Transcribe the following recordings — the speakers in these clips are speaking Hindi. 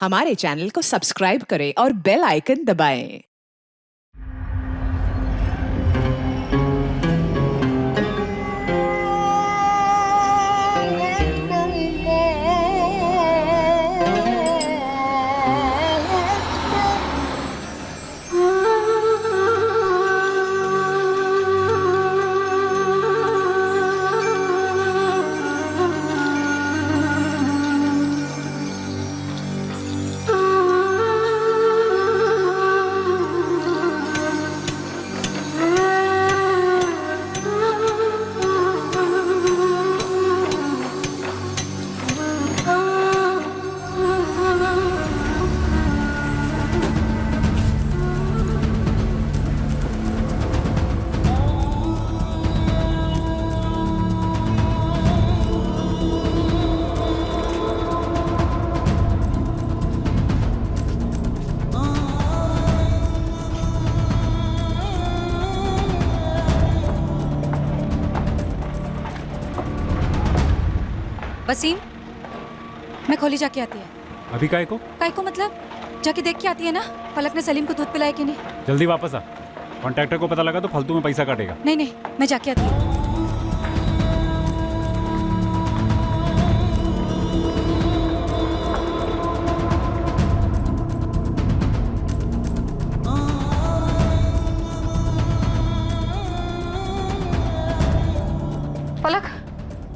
हमारे चैनल को सब्सक्राइब करें और बेल आइकन दबाएं। वसीम, मैं खोली जाके आती है। अभी काय को मतलब जाके देख के आती है ना, पलक ने सलीम को दूध पिलाया कि नहीं। जल्दी वापस आ, कॉन्ट्रैक्टर को पता लगा तो फालतू में पैसा काटेगा। नहीं, मैं जाके आती हूँ। पलक,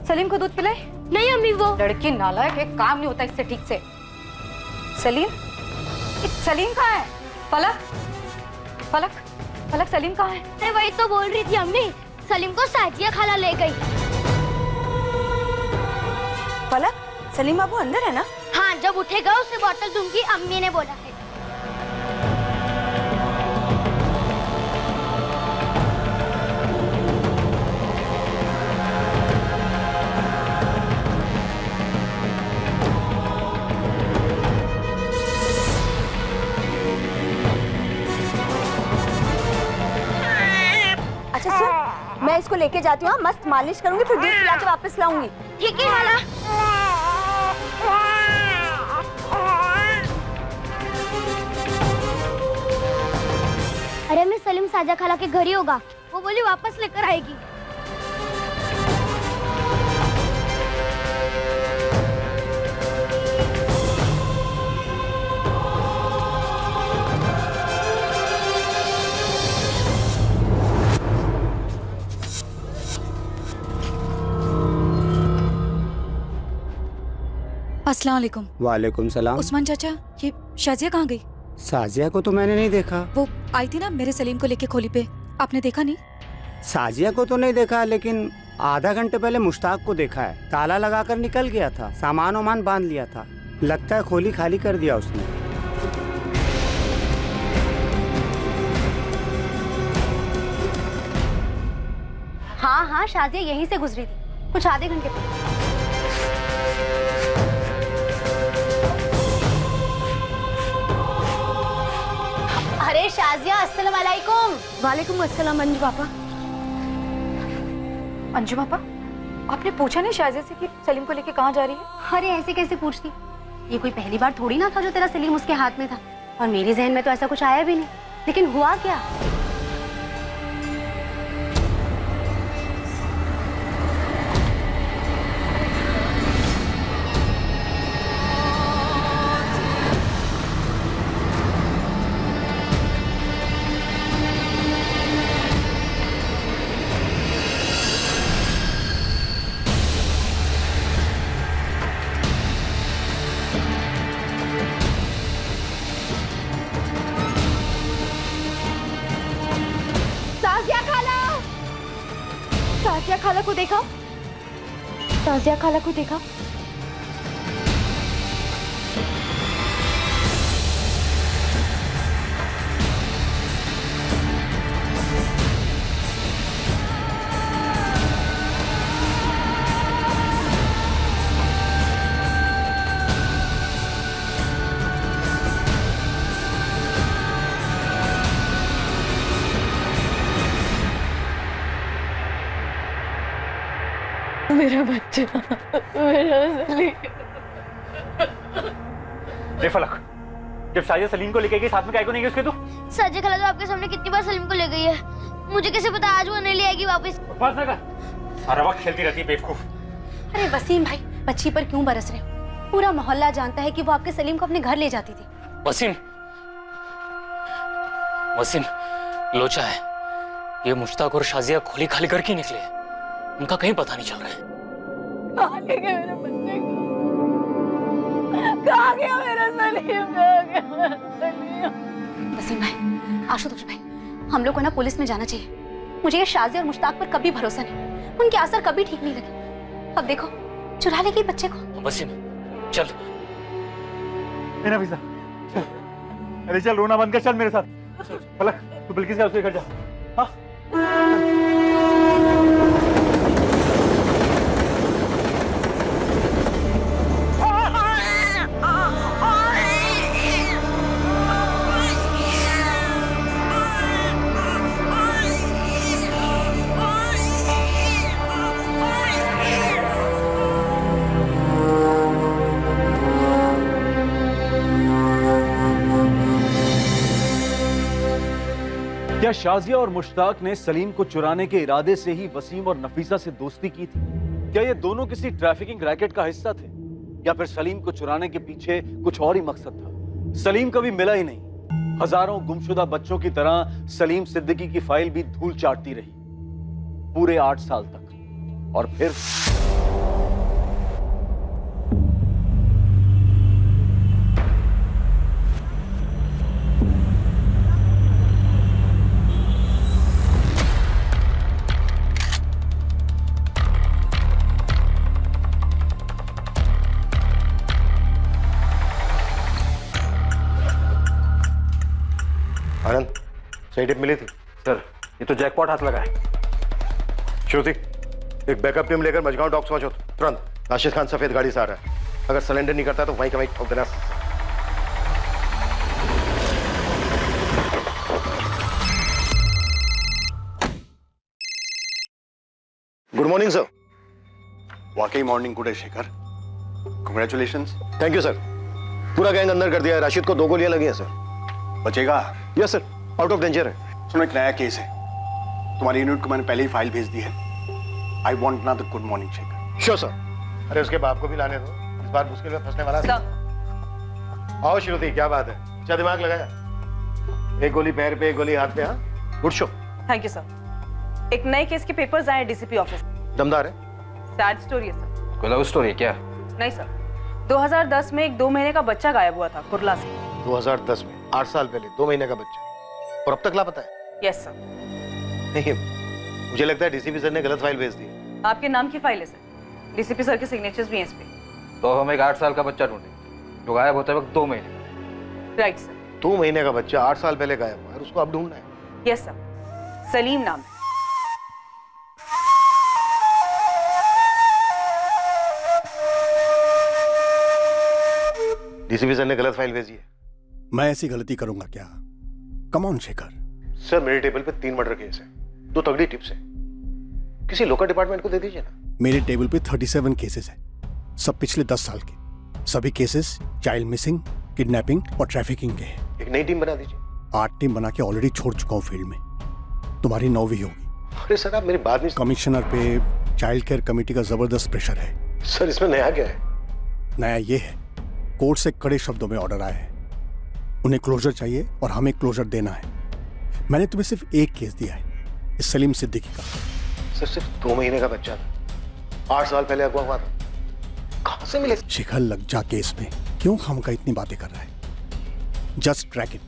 सलीम को दूध पिलाए? नहीं अम्मी, वो लड़की नालायक, एक काम नहीं होता इससे ठीक से। सलीम कहाँ है? पलक सलीम कहाँ है? मैं वही तो बोल रही थी अम्मी, सलीम को साजिया खाला ले गई। पलक, सलीम बाबू अंदर है ना? हाँ, जब उठेगा उसे बोतल दूंगी, अम्मी ने बोला है। अच्छा सुन, मैं इसको लेके जाती हूँ, मस्त मालिश करूंगी, फिर दूध पिला के वापस लाऊंगी। ठीक है खाला। अरे मैं सलीम साजा खाला के घर ही होगा, वो बोली वापस लेकर आएगी। अस्सलाम वालेकुम। वालेकुम सलाम। उस्मान चाचा, ये शाजिया कहाँ गई? साजिया को तो मैंने नहीं देखा। वो आई थी ना मेरे सलीम को लेके खोली पे, आपने देखा नहीं? साजिया को तो नहीं देखा, लेकिन आधा घंटे पहले मुश्ताक को देखा है। ताला लगाकर निकल गया था, सामान वामान बांध लिया था। लगता है खोली खाली कर दिया उसने। हाँ, शाजिया यहीं से गुजरी थी, कुछ आधे घंटे पहले। अरे शाजिया, अस्सलाम वालेकुम। वालेकुम अस्सलाम अंजू पापा। अंजू पापा, आपने पूछा नहीं शाजिया से कि सलीम को लेके कहाँ जा रही है? अरे ऐसे कैसे पूछती, ये कोई पहली बार थोड़ी ना था जो तेरा सलीम उसके हाथ में था, और मेरे जहन में तो ऐसा कुछ आया भी नहीं। लेकिन हुआ क्या? साजिया खाला को देखा? साजिया खाला को देखा? मेरा बच्चा, मेरा सलीम। रे फलक, जब शाजिया सलीम को लेके गई साथ में काहे को नहीं गई उसके तू? साजिया खाला तो आपके सामने कितनी बार सलीम को ले गई है, मुझे कैसे पता आज वो नहीं ले आएगी वापस। बस ना कर, सारा वक्त खेलती रहती है बेवकूफ। अरे वसीम भाई, बच्ची पर क्यों बरस रहे हो? पूरा मोहल्ला जानता है कि वो आपके सलीम को अपने घर ले जाती थी। वसीम, वसीम लोचा है। ये मुश्ताक और शाजिया खोली खाली करके निकले हैं, उनका कहीं पता नहीं चल रहा है। कहाँ ले गए मेरे बच्चे को? कहाँ गया मेरा सलीम? कहाँ गया मेरा सलीम? वसीम भाई, आशुतोष भाई, हम लोग को ना पुलिस में जाना चाहिए। मुझे ये शाजिया और मुश्ताक पर कभी भरोसा नहीं, उनके असर कभी ठीक नहीं लगे। अब देखो, चुरा ले गई बच्चे को। वसीम चल। मेरा वीजा चल, अरे चल, रोना बंद कर, चल मेरे साथ। फलक तू बिल्किस का उसके घर जा। हाँ क्या शाजिया और मुश्ताक ने सलीम को चुराने के इरादे से ही वसीम और नफीसा से दोस्ती की थी? क्या ये दोनों किसी ट्रैफिकिंग रैकेट का हिस्सा थे, या फिर सलीम को चुराने के पीछे कुछ और ही मकसद था? सलीम कभी मिला ही नहीं। हजारों गुमशुदा बच्चों की तरह सलीम सिद्दीकी की फाइल भी धूल चाटती रही पूरे 8 साल तक। और फिर आनंद, सही टिप मिली थी? सर, ये तो जैकपॉट हाथ लगा है। श्रुति, एक बैकअप टीम लेकर मजगांव डॉक्स पहुंचो तुरंत। राशिद खान सफेद गाड़ी से आ रहा है, अगर सिलेंडर नहीं करता तो वहीं का वहीं ठोक देना। Good morning sir. वाकई मॉर्निंग गुड है Shekhar, congratulations. Thank you sir. पूरा गैंग अंदर कर दिया है, राशिद को 2 गोलियां लगी हैं सर। बचेगा? Yes sir, out of danger है। सुनो, एक नया केस है, तुम्हारी यूनिट को मैंने पहले ही फाइल भेज दी है। आई वॉन्ट ना the good morning Shekhar. Sure sir. अरे उसके बाप को भी लाने दो, इस बार मुश्किल में फंसने वाला है। आओ श्रुति, क्या बात है, अच्छा दिमाग लगाया। एक गोली पैर पे, एक गोली हाथ पे। हाँ, good show. Thank you sir. एक नए केस के पेपर्स आए डीसीपी ऑफिस। दमदार है। सैड स्टोरी है सर। कोई लव स्टोरी है क्या? नहीं सर, 2010 में एक 2 महीने का बच्चा गायब हुआ था कुरला से। 2010 में, 8 साल पहले 2 महीने का बच्चा, और अब तक लापता है? Yes sir. नहीं, मुझे लगता है डीसीपी सर ने गलत फाइल भेज दी। आपके नाम की फाइल है सर, डीसीपी सर के सिग्नेचर्स भी हैं इस पे। तो हम एक 8 साल का बच्चा ढूंढे जो गायब होते वक्त 2 महीने। Right sir. 2 महीने का बच्चा 8 साल पहले गायब हुआ है, उसको अब ढूंढना है। यस सर, सलीम नाम है। डीसीपी सर ने गलत फाइल भेजी है। मैं ऐसी गलती करूंगा क्या? Come on Shekhar. सर, मेरे टेबल पे 3 मर्डर केस है, 2 तगड़ी टिप्स है, किसी लोकल डिपार्टमेंट को दे दीजिए ना। मेरे टेबल पे 37 केसेस हैं, सब पिछले 10 साल के। सभी केसेस चाइल्ड मिसिंग, किडनैपिंग और ट्रैफिकिंग के हैं। एक नई टीम बना दीजिए। 8 टीम बना के ऑलरेडी छोड़ चुका हूँ फील्ड में, तुम्हारी 9वीं होगी। अरे सर, आप मेरी बात नहीं। कमिश्नर पे चाइल्ड केयर कमेटी का जबरदस्त प्रेशर है। सर, इसमें नया क्या है? नया ये है, कोर्ट से कड़े शब्दों में ऑर्डर आया है, उन्हें क्लोजर चाहिए और हमें क्लोजर देना है। मैंने तुम्हें सिर्फ एक केस दिया है, इस सलीम सिद्दीकी का। सर, सिर्फ 2 महीने का बच्चा था, 8 साल पहले अगवा हुआ था, कहां से मिले? शिखर लग जा केस में क्यों खामखा इतनी बातें कर रहा है? Just track it.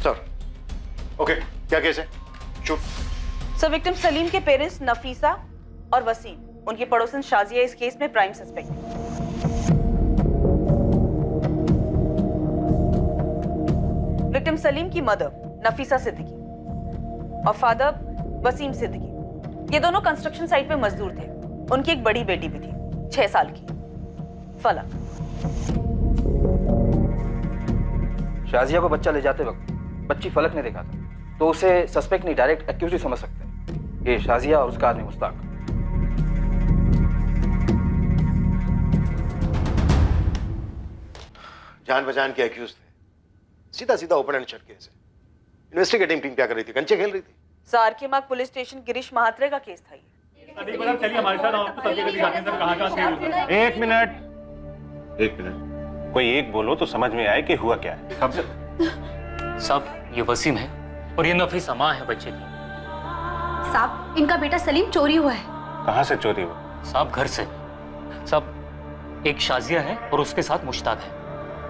Sir, okay, क्या केस है? चुप। सर, विक्टिम सलीम के पेरेंट्स नफीसा और वसीम, उनकी पड़ोसन शाजिया इस केस में प्राइम सस्पेक्ट है। विक्टिम सलीम की मदर नफीसा सिद्दीकी और फादर वसीम सिद्दीकी, ये दोनों कंस्ट्रक्शन साइट पे मजदूर थे। उनकी एक बड़ी बेटी भी थी, 6 साल की, फलक। शाजिया को बच्चा ले जाते वक्त बच्ची फलक ने देखा था, तो उसे सस्पेक्ट नहीं डायरेक्ट एक्यूज ही समझ सकते हैं। ये शाजिया और उसका आदमी मुश्ताक। जान पहचान के एक्यूज थे, सीधा सीधा ओपन एंड शट केस है। इन्वेस्टिगेटिंग टीम क्या कर रही थी? कंचे खेल रही थी। सारकेमाग पुलिस स्टेशन गिरीश महात्रे का केस था ये। चलिए हमारे साथ, हम आपको सब जगह दिखाते हैं सर कहाँ खेल। एक मिनट, कोई एक बोलो तो समझ में आए कि हुआ क्या है। साहब ये वसीम है और ये नफीसा माँ है बच्चे की। साहब इनका बेटा सलीम चोरी हुआ है। कहाँ से चोरी हुआ? साहब घर से। साहब एक शाजिया है और उसके साथ मुश्ताक है,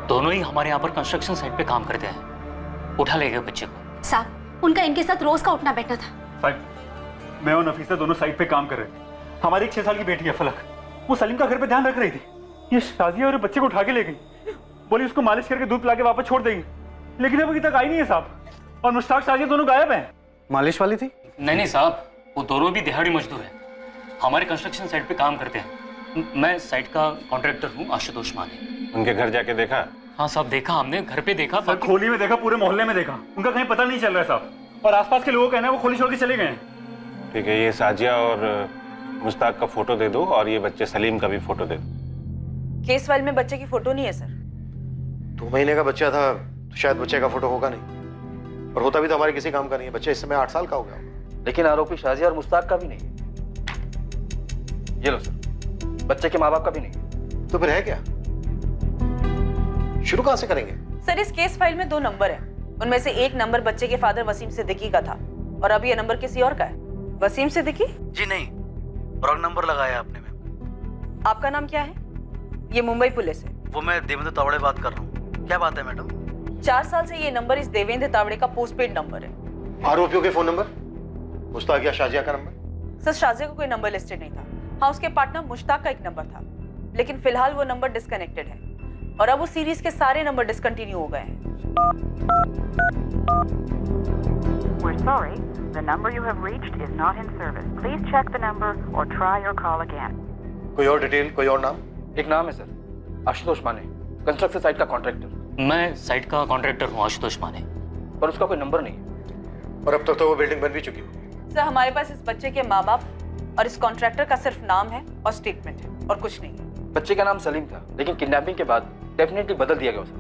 दोनों ही हमारे यहाँ पर कंस्ट्रक्शन साइट पे काम करते हैं। उठा ले गए बच्चे को। साहब उनका इनके साथ रोज का उठना बैठना था। साहब मैं और नफीसा दोनों साइट पे काम कर रहे थे। हमारी एक 6 साल की बेटी है फलक, वो सलीम का घर पे ध्यान रख रही थी। ये शाजिया और बच्चे को उठा के ले गई, बोली उसको मालिश करके दूध पिला के वापस छोड़ देगी, लेकिन अभी तक आई नहीं है साहब। और मुश्ताक शाजिया दोनों गायब हैं। मालिश वाली थी? नहीं साहब, वो दोनों भी दिहाड़ी मजदूर हैं, हमारे कंस्ट्रक्शन साइट पे काम करते हैं। मैं साइट का कॉन्ट्रैक्टर हूँ, आशुतोष माने। उनके घर जाके देखा? हाँ साहब देखा, हमने घर पे देखा। सर खोली में देखा, पूरे मोहल्ले में देखा, उनका कहीं पता नहीं चल रहा है साहब। और आसपास के लोगों का कहना है वो खोली छोड़ के चले गए हैं। ठीक है, ये शाजिया और मुश्ताक का फोटो दे दो और ये बच्चे सलीम का भी फोटो दे दो। केस फाइल में बच्चे की फोटो नहीं है सर। 2 महीने का बच्चा था तो शायद बच्चे का फोटो होगा नहीं, और होता भी तो हमारे किसी काम का नहीं है। बच्चा इस समय 8 साल का हो गया। लेकिन आरोपी शाजिया और मुश्ताक का भी नहीं है। ये लो सर, बच्चे के माँ बाप का भी नहीं है। तो फिर है क्या? शुरू कहां से करेंगे? सर इस केस फाइल में 2 नंबर हैं, उनमें से एक नंबर बच्चे के फादर वसीम सिद्दीकी का था और अब ये नंबर किसी और का है। वसीम सिद्दीकी? जी नहीं, रॉन्ग नंबर लगाया आपने मैम। आपका नाम क्या है? ये मुंबई पुलिस है। वो मैं देवेंद्र तावड़े बात कर रहा हूँ। क्या बात है मैडम? 4 साल से ये नंबर इस देवेंद्र तावड़े का पोस्टपेड नंबर है। आरोपियों के फोन नंबर? मुश्ताक या शाजिया का नंबर? सर शाजिया का कोई नंबर लिस्टेड नहीं था। हाँ उसके पार्टनर मुश्ताक का एक नंबर था, लेकिन फिलहाल वो नंबर डिस्कनेक्टेड है और अब उस सीरीज के सारे नंबर डिसकंटिन्यू हो गए हैं। We're sorry, the number you have reached is not in service. Please check the number or try your call again. कोई और डिटेल, कोई और नाम? एक नाम है सर, आशुतोष माने, कंस्ट्रक्शन साइट का कॉन्ट्रैक्टर। मैं साइट का कॉन्ट्रैक्टर हूँ, आशुतोष माने। पर उसका कोई नंबर नहीं है। और अब तक तो वो बिल्डिंग बन भी चुकी होगी। सर हमारे पास इस बच्चे के माँ बाप और इस कॉन्ट्रैक्टर का सिर्फ नाम है और स्टेटमेंट है और कुछ नहीं है। बच्चे का नाम सलीम था, लेकिन किडनैपिंग के बाद डेफिनेटली बदल दिया गया उसे।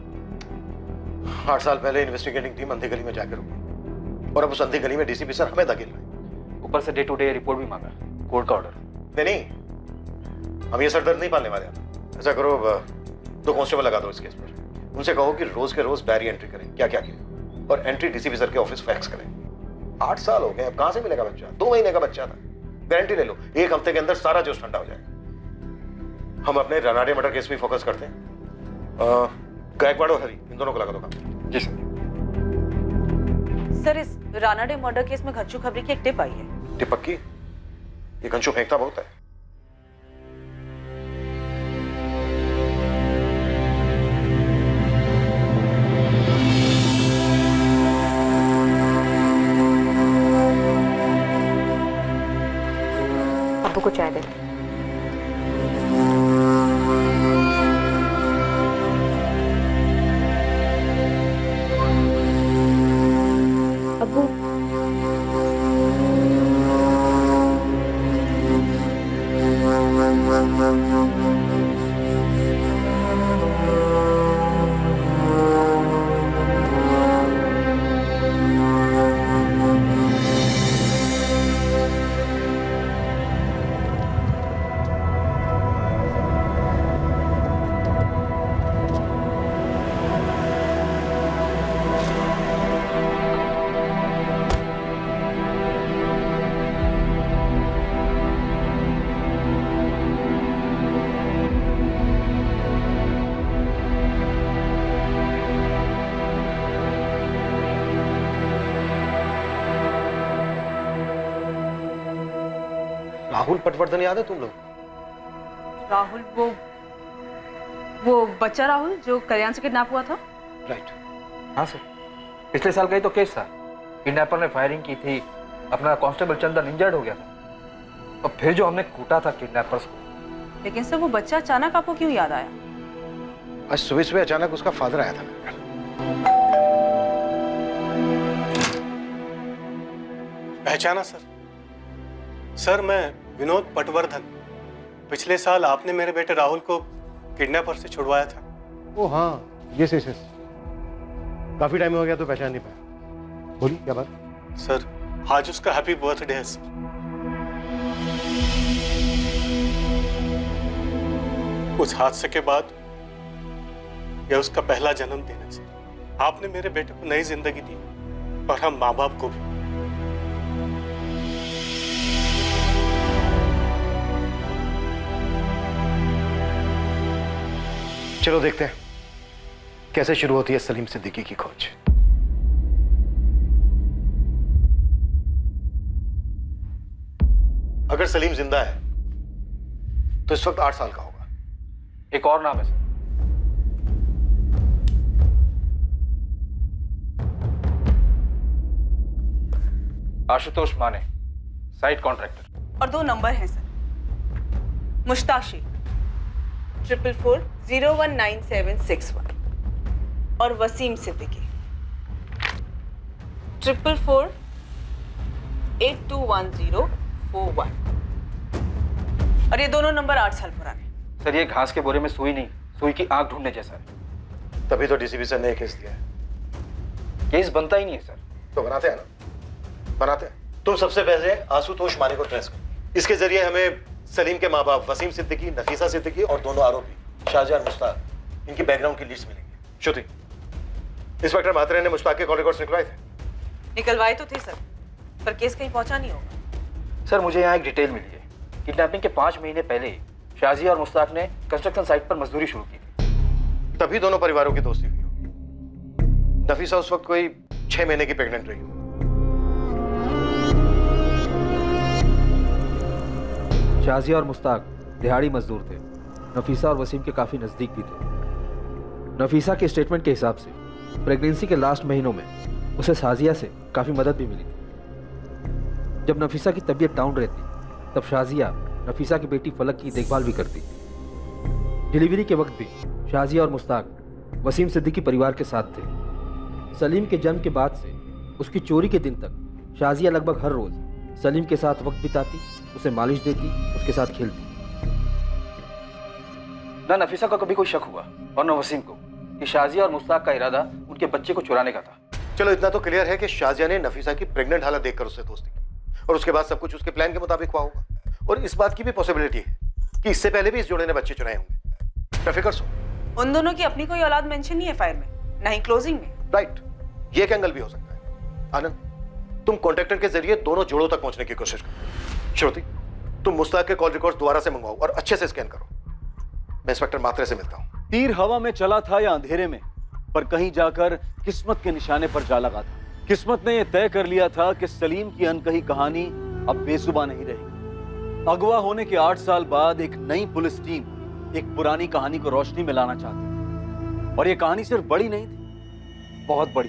8 साल पहले इन्वेस्टिगेटिंग टीम अंधी गली में जाकर रुकी और अब उस अंधी गली में डीसीपी सर हमें धकेल रहे। ऊपर से डे टू डे रिपोर्ट भी मांगा, कोर्ट का ऑर्डर। नहीं, हम ये सरदर्द नहीं पालने वाले। ऐसा करो, 2 कांस्टेबल लगा दो इस केस पर। उनसे कहो कि रोज के रोज डायरी एंट्री करें, क्या क्या किया, और एंट्री डीसीपी सर के ऑफिस फैक्स करें। 8 साल हो गए, अब कहां से मिलेगा बच्चा? 2 महीने का बच्चा था। गारंटी ले लो 1 हफ्ते के अंदर सारा जोश ठंडा हो जाएगा। हम अपने रानाडे मर्डर केस में फोकस करते हैं। गायकवाड़ और हरी, इन दोनों को लगा दो काम। जी सर इस रानाडे मर्डर केस में घच्चू खबरी की एक टिप आई है। टिप पक्की? ये घंचू फेंकता बहुत है। अब्बू को चाय दे। अब्बू राहुल पटवर्धन याद है तुम लोग? राहुल वो बच्चा राहुल जो कल्याण से किडनैप हुआ था? राइट। हाँ सर, पिछले साल का ही तो केस था। किडनैपर ने फायरिंग की थी, अपना कांस्टेबल चंदन इंजर्ड हो गया था और फिर जो हमने कूटा था किडनैपर्स को। लेकिन सर वो बच्चा अचानक आपको क्यों याद आया? आज सुबह सुबह अचानक उसका फादर आया था मेरे घर। पहचाना सर? सर मैं विनोद पटवर्धन। पिछले साल आपने मेरे बेटे राहुल को किडनैपर से छुड़वाया था। ओ हाँ, यस यस यस, काफी टाइम हो गया तो पहचान नहीं पाया। बोलिए क्या बात? सर आज उसका हैप्पी बर्थडे है सर। उस हादसे के बाद यह उसका पहला जन्मदिन है सर। आपने मेरे बेटे को नई जिंदगी दी और हम माँ बाप को भी। चलो देखते हैं कैसे शुरू होती है सलीम सिद्दीकी की खोज। अगर सलीम जिंदा है तो इस वक्त 8 साल का होगा। एक और नाम है सर, आशुतोष माने, साइट कॉन्ट्रैक्टर। और 2 नंबर हैं सर, मुश्ताक शेख 444019761 और वसीम सिद्दीकी 444821041। और ये दोनों नंबर 8 साल पुराने। सर ये घास के बोरे में सुई नहीं, सुई की आंख ढूंढने जैसा है। तभी तो डीसीपी सर ने केस दिया है। केस बनता ही नहीं है सर। तो बनाते हैं ना, बनाते हैं। तुम सबसे पहले आशुतोष माने को ट्रेस करो। इसके जरिए हमें सलीम के माँ बाप वसीम सिद्दीकी, नफीसा सिद्दीकी और दोनों आरोपी शाहजहां मुश्ताक, इनकी बैकग्राउंड की लिस्ट मिलेगी। श्रुति, इंस्पेक्टर म्हात्रे ने मुश्ताक के कॉल रिकॉर्ड्स निकलवाए थे? निकलवाए तो थे सर, पर केस कहीं पहुंचा नहीं होगा। सर मुझे यहाँ एक डिटेल मिली है। किडनैपिंग के 5 महीने पहले शाजिया और मुश्ताक ने कंस्ट्रक्शन साइट पर मजदूरी शुरू की थी। तभी दोनों परिवारों की दोस्ती हुई होगी। नफीसा उस वक्त कोई 6 महीने की प्रेग्नेंट रही हो। शाजिया और मुश्ताक दिहाड़ी मजदूर थे। नफीसा और वसीम के काफी नजदीक भी थे। नफीसा के स्टेटमेंट के हिसाब से प्रेगनेंसी के लास्ट महीनों में उसे शाजिया से काफी मदद भी मिली थी। जब नफीसा की तबीयत डाउन रहती तब शाजिया नफीसा की बेटी फलक की देखभाल भी करती। डिलीवरी के वक्त भी शाजिया और मुश्ताक वसीम सिद्दीकी परिवार के साथ थे। सलीम के जन्म के बाद से उसकी चोरी के दिन तक शाजिया लगभग हर रोज सलीम के साथ वक्त बिताती, उसे मालिश देती, उसके साथ खेलती। ना नफीसा को कभी कोई शक हुआ और न वसीम को कि शाजिया और मुश्ताक का इरादा उनके बच्चे को चुराने का था। चलो इतना तो क्लियर है कि शाजिया ने नफीसा की प्रेग्नेंट हालत देखकर उससे दोस्ती की और उसके बाद सब कुछ उसके प्लान के मुताबिक हुआ होगा। और इस बात की भी पॉसिबिलिटी है कि इससे पहले भी इस जोड़े ने बच्चे चुराए होंगे। बेफिक्र सो। उन दोनों की अपनी कोई औलाद मेंशन नहीं है फाइल में, ना ही क्लोजिंग में। राइट, ये एक एंगल भी हो सकता है। आनंद, तुम कॉन्ट्रैक्टर के जरिए दोनों जोड़ों तक पहुंचने की कोशिश करो। श्रुति, तुम मुश्ताक के कॉल रिकॉर्ड्स दोबारा से मंगवाओ और अच्छे से स्कैन करो। मैं इंस्पेक्टर म्हात्रे से मिलता हूं। तीर हवा में चला था या अंधेरे में, पर कहीं जाकर किस्मत के निशाने पर जा लगा था। किस्मत ने यह तय कर लिया था कि सलीम की अनकही कहानी अब बेजुबां नहीं रहेगी। अगवा होने के 8 साल बाद एक नई पुलिस टीम एक पुरानी कहानी को रोशनी में लाना चाहती थी। और यह कहानी सिर्फ बड़ी नहीं थी, बहुत बड़ी।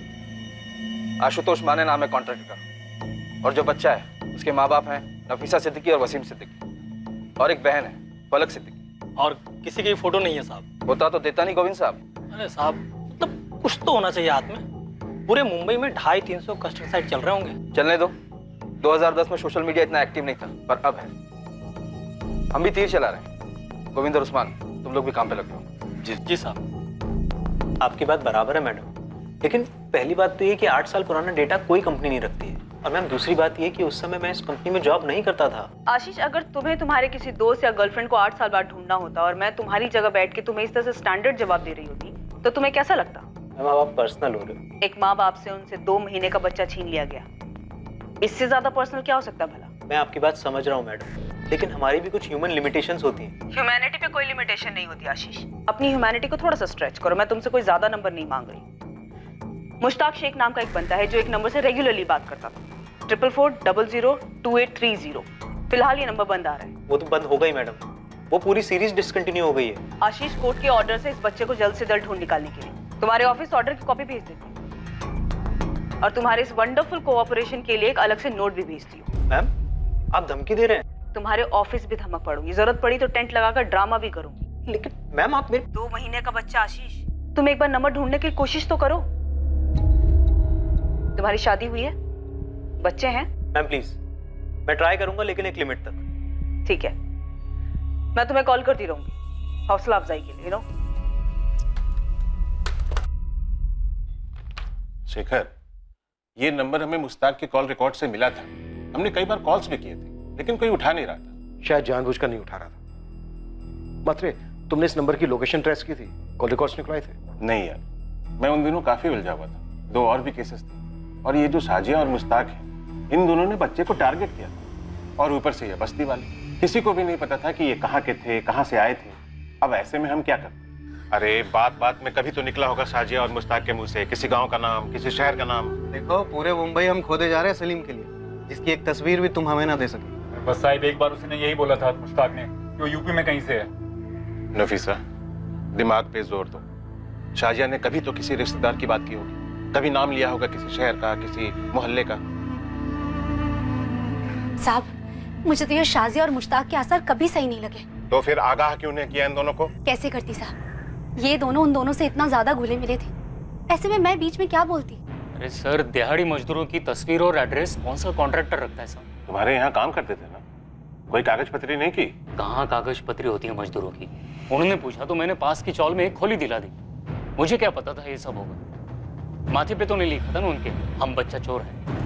आशुतोष माने नाम है कॉन्ट्रैक्टर का, और जो बच्चा है उसके माँ बाप हैं नफीसा सिद्दीकी और वसीम सिद्दीकी, और एक बहन है फलक सिद्दीकी। और किसी की फोटो नहीं है साहब। होता तो देता नहीं गोविंद साहब। अरे साहब, मतलब कुछ तो होना चाहिए हाथ में। पूरे मुंबई में 250-300 कंस्ट्रक्शन साइट चल रहे होंगे। चलने दो, 2010 में सोशल मीडिया इतना एक्टिव नहीं था, पर अब है। हम भी तीर चला रहे हैं। गोविंद और उस्मान, तुम लोग भी काम पे लग जाओ। जी साहब, आपकी बात बराबर है मैडम, लेकिन पहली बात तो ये कि 8 साल पुराना डेटा कोई कंपनी नहीं रखती है। और मैम दूसरी बात ये कि उस समय मैं इस कंपनी में जॉब नहीं करता था। आशीष, अगर तुम्हें तुम्हारे किसी दोस्त या गर्लफ्रेंड को 8 साल बाद ढूंढना होता और मैं तुम्हारी जगह बैठ के तुम्हें इस तरह से स्टैंडर्ड जवाब दे रही होती तो तुम्हें कैसा लगता? मैम आप पर्सनल हो रहे हो। एक माँ बाप से उनसे 2 महीने का बच्चा छीन लिया गया, इससे ज्यादा पर्सनल क्या हो सकता है भला? मैं आपकी बात समझ रहा हूँ मैडम, लेकिन हमारी भी कुछ ह्यूमन लिमिटेशंस होती हैं। ह्यूमैनिटी पे कोई लिमिटेशन नहीं होती आशीष। अपनी ह्यूमैनिटी को थोड़ा सा स्ट्रेच करो। मैं तुमसे कोई ज्यादा नंबर नहीं मांग रही। मुश्ताक शेख नाम का एक बंदा है जो एक नंबर से रेगुलरली बात करता था, 44402830। फिलहाल ये नंबर बंद आ रहा है। वो तो बंद हो गई मैडम, वो पूरी सीरीज डिसकंटिन्यू हो गई है। आशीष, कोर्ट के ऑर्डर से इस बच्चे को जल्द से जल्द ढूंढ निकालने के लिए तुम्हारे ऑफिस ऑर्डर की कॉपी भेज देती हूँ और तुम्हारे इस वंडरफुल कोऑपरेशन के लिए एक अलग से नोट भी भेजती हूँ। मैम आप धमकी दे रहे हैं? तुम्हारे ऑफिस भी धमक पड़ूंगी, जरूरत पड़ी तो टेंट लगाकर ड्रामा भी करूंगी। लेकिन मैम आप मेरे 2 महीने का बच्चा आशीष, तुम एक बार नंबर ढूंढने की कोशिश तो करो। तुम्हारी शादी हुई है, बच्चे हैं? मैम प्लीज, मैं ट्राई करूंगा लेकिन एक लिमिट तक। ठीक है, मैं तुम्हें कॉल करती रहूंगी हौसला अफजाई के लिए। शेखर, ये नंबर हमें मुश्ताक के कॉल रिकॉर्ड से मिला था। हमने कई बार कॉल्स भी किए थे, लेकिन कोई उठा नहीं रहा था। शायद जानबूझकर नहीं उठा रहा था। मात्रे, तुमने इस नंबर की लोकेशन ट्रेस की थी? कॉल रिकॉर्ड्स निकलवाए थे? नहीं यार, मैं उन दिनों काफी उलझा हुआ था। 2 और भी केसेस थे, और ये जो साजिया और मुश्ताक है, इन दोनों ने बच्चे को टारगेट किया था। और ऊपर से ये बस्ती वाले, किसी को भी नहीं पता था कि ये कहाँ के थे, कहाँ से आए थे। अब ऐसे में हम क्या करते? अरे बात में कभी तो निकला होगा साजिया और मुश्ताक के मुंह से किसी गांव का नाम, किसी शहर का नाम। देखो, पूरे मुंबई हम खोदे जा रहे हैं सलीम के लिए, जिसकी एक तस्वीर भी तुम हमें ना दे सके। बस साहिब, एक बार उसने यही बोला था मुश्ताक ने कि वो यूपी में कहीं से है। नफीसा, दिमाग पे जोर दो। शाजिया ने कभी तो किसी रिश्तेदार की बात की होगी, कभी नाम लिया होगा किसी शहर का, किसी मोहल्ले का। साहब, मुझे तो ये शाजिया और मुश्ताक के असर कभी सही नहीं लगे। तो फिर आगाह क्यों नहीं किया इन दोनों को? कैसे करती साहब, ये दोनों उन दोनों से इतना ज्यादा घुले मिले थे, ऐसे में मैं बीच में क्या बोलती? अरे सर, दिहाड़ी मजदूरों की तस्वीर और एड्रेस कौन सा कॉन्ट्रैक्टर रखता है सर? तुम्हारे यहाँ काम करते थे ना, कोई कागज पत्री नहीं की? कहाँ कागज पत्री होती है मजदूरों की? उन्होंने पूछा तो मैंने पास की चौल में एक खोली दिला दी। मुझे क्या पता था ये सब होगा? माथे पे तो नहीं लिखा था ना उनके, हम बच्चा चोर है।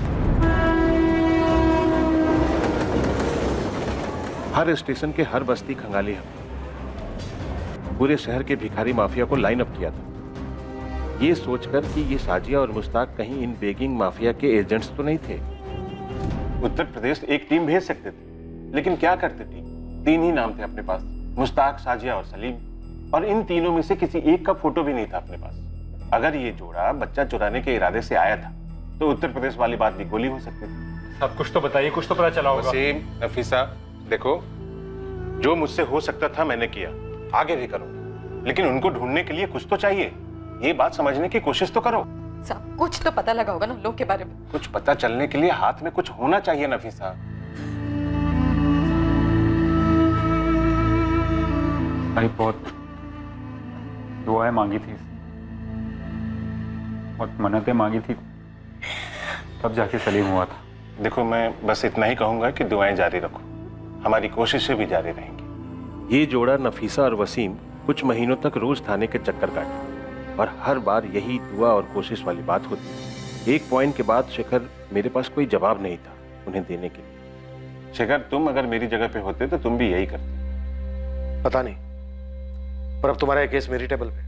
हर स्टेशन के हर बस्ती खंगाली है। पूरे शहर के भिखारी माफिया को लाइन अप किया था, ये सोचकर कि ये साजिया और मुश्ताक कहीं इन बेगिंग माफिया के एजेंट्स तो नहीं थे। उत्तर प्रदेश एक टीम भेज सकते थे, लेकिन क्या करते टीम? 3 ही नाम थे अपने पास, मुश्ताक, साजिया और सलीम। और इन तीनों में से किसी एक का फोटो भी नहीं था अपने पास। अगर ये जोड़ा बच्चा चुराने के इरादे से आया था, तो उत्तर प्रदेश वाली बात भी गोली हो सकती थी। सब कुछ तो बताइए, कुछ तो पता चला होगा। वसीम, नफीसा, देखो, जो मुझसे हो सकता था मैंने किया, आगे भी करूंगा, लेकिन उनको ढूंढने के लिए कुछ तो चाहिए। ये बात समझने की कोशिश तो करो। सब कुछ तो पता लगा होगा ना लोग के बारे में। कुछ पता चलने के लिए हाथ में कुछ होना चाहिए नफीसा। भाई बहुत दुआएं मांगी थी, बहुत मन्नतें मांगी थी, तब जाके सलीम हुआ था। देखो, मैं बस इतना ही कहूंगा कि दुआएं जारी रखो, हमारी कोशिशें भी जारी रहेंगी। ये जोड़ा नफीसा और वसीम कुछ महीनों तक रोज थाने के चक्कर काटे, और हर बार यही दुआ और कोशिश वाली बात होती। एक पॉइंट के बाद शेखर, मेरे पास कोई जवाब नहीं था उन्हें देने के लिए। शेखर, तुम अगर मेरी जगह पे होते तो तुम भी यही करते। पता नहीं, पर अब तुम्हारा केस मेरी टेबल पे।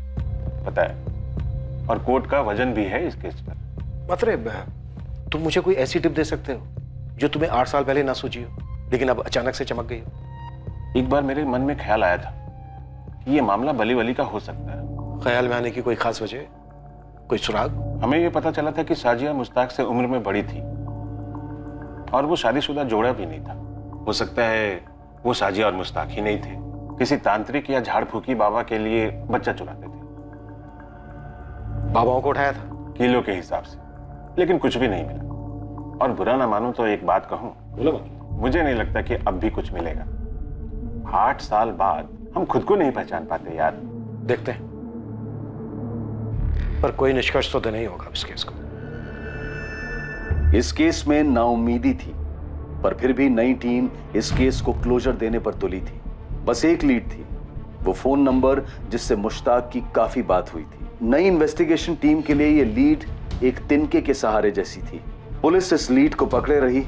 पता है, और कोर्ट का वजन भी है इस केस पर। मतलब तुम मुझे कोई ऐसी टिप दे सकते हो जो तुम्हें 8 साल पहले ना सूझी हो, लेकिन अब अचानक से चमक गई हो? एक बार मेरे मन में ख्याल आया था कि ये मामला बली वली का हो सकता है। ख्याल में आने की कोई खास वजह, कोई सुराग? हमें ये पता चला था कि साजिया मुश्ताक से उम्र में बड़ी थी, और वो शादीशुदा जोड़ा भी नहीं था। हो सकता है वो साजिया और मुश्ताक ही नहीं थे, किसी तांत्रिक या झाड़ फूकी बाबा के लिए बच्चा चुराते थे। बाबाओं को उठाया था किलो के हिसाब से, लेकिन कुछ भी नहीं मिला। और बुरा ना मानो तो एक बात कहूं, मुझे नहीं लगता कि अब भी कुछ मिलेगा। 8 साल बाद हम खुद को नहीं पहचान पाते यार। देखते हैं, पर कोई निष्कर्ष तो नहीं होगा इस केस को। इस केस में नाउम्मीदी थी, पर फिर भी नई टीम इस केस को क्लोजर देने पर तुली थी। बस एक लीड थी, वो फोन नंबर जिससे मुश्ताक की काफी बात हुई थी। नई इन्वेस्टिगेशन टीम के लिए ये लीड एक तिनके के सहारे जैसी थी। पुलिस इस लीड को पकड़े रही,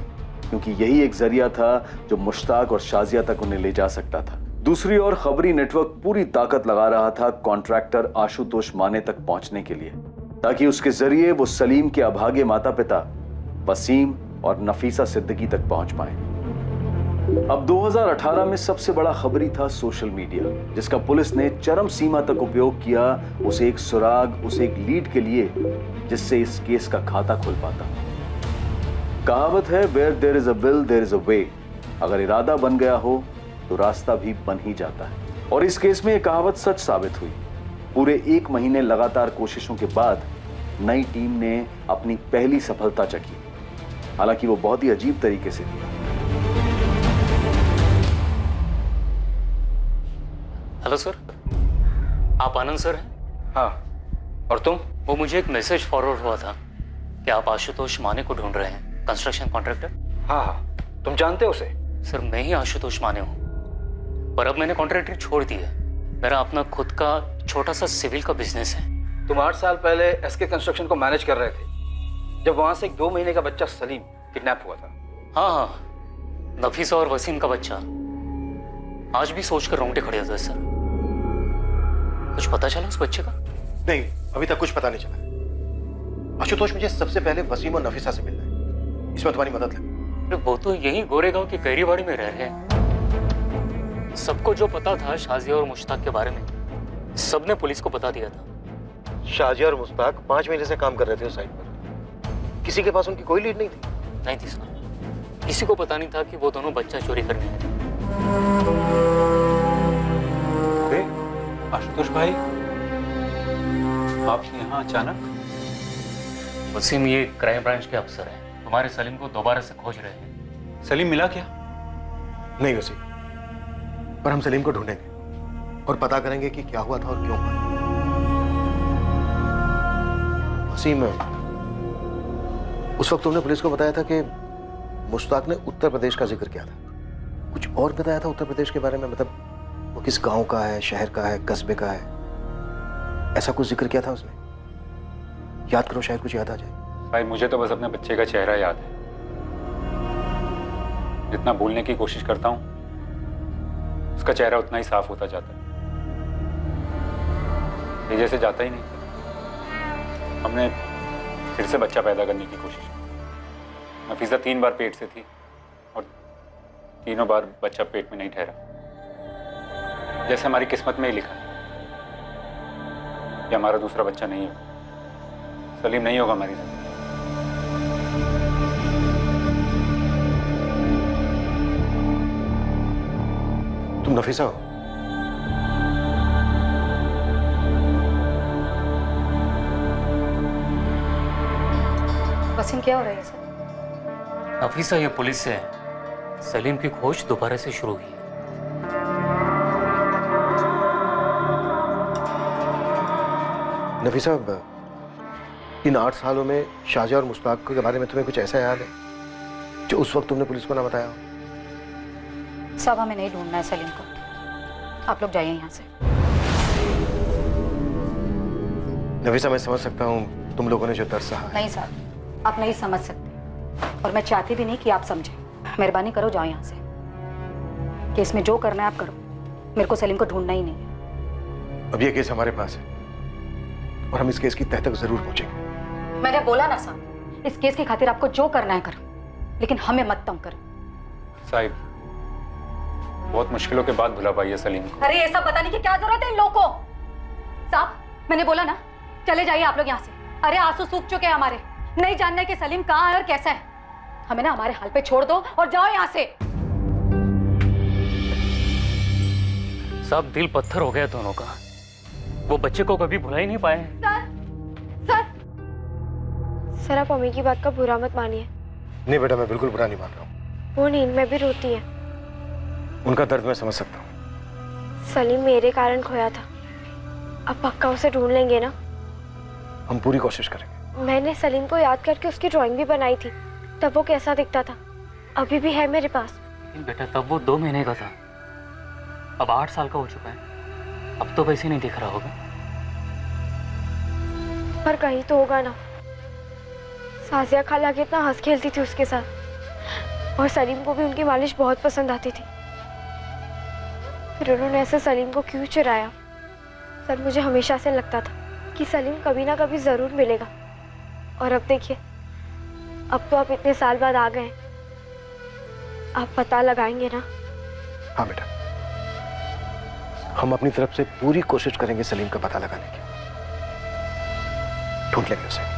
क्योंकि यही एक जरिया था जो मुश्ताक और शाजिया तक उन्हें ले जा सकता था। दूसरी ओर खबरी नेटवर्क पूरी ताकत लगा रहा था कॉन्ट्रैक्टर आशुतोष माने तक पहुंचने के लिए, ताकि उसके जरिए वो सलीम के अभागे माता पिता वसीम और नफीसा सिद्दीकी तक पहुंच पाए। अब 2018 में सबसे बड़ा खबरी था सोशल मीडिया, जिसका पुलिस ने चरम सीमा तक उपयोग किया उस एक सुराग, उस एक लीड के लिए जिससे इस केस का खाता खुल पाता। कहावत है, where there is a will there is a way. अगर इरादा बन गया हो तो रास्ता भी बन ही जाता है, और इस केस में यह कहावत सच साबित हुई। पूरे 1 महीने लगातार कोशिशों के बाद नई टीम ने अपनी पहली सफलता चखी, हालांकि वो बहुत ही अजीब तरीके से थी। हेलो सर, आप आनंद सर हैं? हाँ, और तुम? वो मुझे एक मैसेज फॉरवर्ड हुआ था कि आप आशुतोष माने को ढूंढ रहे हैं, कंस्ट्रक्शन कॉन्ट्रैक्टर। हाँ हाँ, तुम जानते हो उसे? सर, मैं ही आशुतोष माने हूँ, पर अब मैंने कॉन्ट्रैक्टर छोड़ दी है। मेरा अपना खुद का छोटा सा सिविल का बिजनेस है। तुम 8 साल पहले एसके कंस्ट्रक्शन को मैनेज कर रहे थे, जब वहां से एक 2 महीने का बच्चा सलीम किडनैप हुआ था। हाँ हाँ, नफीसा और वसीम का बच्चा। आज भी सोचकर रोंगटे खड़े होते हैं सर। कुछ पता चला उस बच्चे का? नहीं, अभी तक कुछ पता नहीं चला। आशुतोष, मुझे सबसे पहले वसीम और नफीसा से मिलना है, इसमें तुम्हारी मदद लगे। अरे वो तो यही गोरेगांव की कैरीबाड़ी में रह रहे हैं। सबको जो पता था शाजिया और मुश्ताक के बारे में, सबने पुलिस को बता दिया था। शाजिया और मुश्ताक 5 महीने से काम कर रहे थे उस साइट पर। किसी के पास उनकी कोई लीड नहीं थी? नहीं थी सर। किसी को पता नहीं था कि वो दोनों बच्चा चोरी करने आए थे। अरे आशुतोष भाई, आप यहाँ अचानक? वसीम, ये क्राइम ब्रांच के अफसर हैं। तुम्हारे सलीम को दोबारा से खोज रहे हैं। सलीम मिला क्या? नहीं वसीम, पर हम सलीम को ढूंढेंगे और पता करेंगे कि क्या हुआ था और क्यों हुआ। वसीम, उस वक्त तुमने पुलिस को बताया था कि मुश्ताक ने उत्तर प्रदेश का जिक्र किया था। कुछ और बताया था उत्तर प्रदेश के बारे में? मतलब वो किस गांव का है, शहर का है, कस्बे का है, ऐसा कुछ जिक्र किया था उसने? याद करो, शायद कुछ याद आ जाए। भाई मुझे तो बस अपने बच्चे का चेहरा याद है। जितना भूलने की कोशिश करता हूं, उसका चेहरा उतना ही साफ होता जाता है। ये जैसे जाता ही नहीं। हमने फिर से बच्चा पैदा करने की कोशिश की। नफीसा 3 बार पेट से थी और तीनों बार बच्चा पेट में नहीं ठहरा। जैसे हमारी किस्मत में ही लिखा है कि हमारा दूसरा बच्चा नहीं होगा। सलीम नहीं होगा हमारी जिंदगी। तुम नफीसा हो? वसीम, क्या हो रहा है सर? नफीसा, ये पुलिस से है। सलीम की खोज दोबारा से शुरू हुई है। नफीसा, इन 8 सालों में शाजिया और मुश्ताक के बारे में तुम्हें कुछ ऐसा याद है जो उस वक्त तुमने पुलिस को ना बताया हो? साहब, हमें नहीं ढूंढना है सलीम को। आप लोग जाइए यहाँ से। नफीसा, मैं समझ सकता हूँ तुम लोगों ने जो दर्द सहा है। नहीं साहब, आप नहीं समझ सकते और मैं चाहती भी नहीं कि आप समझें। मेहरबानी करो, जाओ यहाँ से। केस में जो करना है आप करो। मेरे को सलीम को ढूंढना ही नहीं है। अब ये केस हमारे पास है और हम इस केस की तह तक जरूर पहुंचेंगे। मैंने बोला ना साहब, इस केस की खातिर आपको जो करना है करो, लेकिन हमें मत तंग करो। साहिब, बहुत मुश्किलों के बाद भुला पाई है सलीम को। अरे ये सब बताने की क्या जरूरत है इन लोगों को? साहब, मैंने बोला ना, चले जाइए आप लोग यहाँ से। अरे आंसू सूख चुके हैं हमारे। नहीं जानना है कि सलीम कहाँ है और कैसा है। हमें ना हमारे हाल पे छोड़ दो और जाओ यहाँ से। सब दिल पत्थर हो गया दोनों का। वो बच्चे को कभी भुला ही नहीं पाए। सर, आप अम्मी की बात का बुरा मत मानिए। नहीं बेटा, मैं बिल्कुल बुरा नहीं मान रहा हूँ। वो नींद में भी रोती है। उनका दर्द मैं समझ सकता हूँ। सलीम मेरे कारण खोया था। अब पक्का उसे ढूंढ लेंगे ना? हम पूरी कोशिश करेंगे। मैंने सलीम को याद करके उसकी ड्राइंग भी बनाई थी। तब वो कैसा दिखता था, अभी भी है मेरे पास। लेकिन बेटा, तब वो 2 महीने का था। अब 8 साल का हो चुका है। अब तो वैसे नहीं दिख रहा होगा। पर कहीं तो होगा ना। साजिया खाला कितना हंस खेलती थी उसके साथ और सलीम को भी उनकी मालिश बहुत पसंद आती थी। फिर उन्होंने ऐसे सलीम को क्यों चुराया? सर, मुझे हमेशा से लगता था कि सलीम कभी ना कभी जरूर मिलेगा। और अब देखिए, अब तो आप इतने साल बाद आ गए। आप पता लगाएंगे ना? हाँ बेटा, हम अपनी तरफ से पूरी कोशिश करेंगे सलीम का पता लगाने की। ढूंढ लेंगे उसे।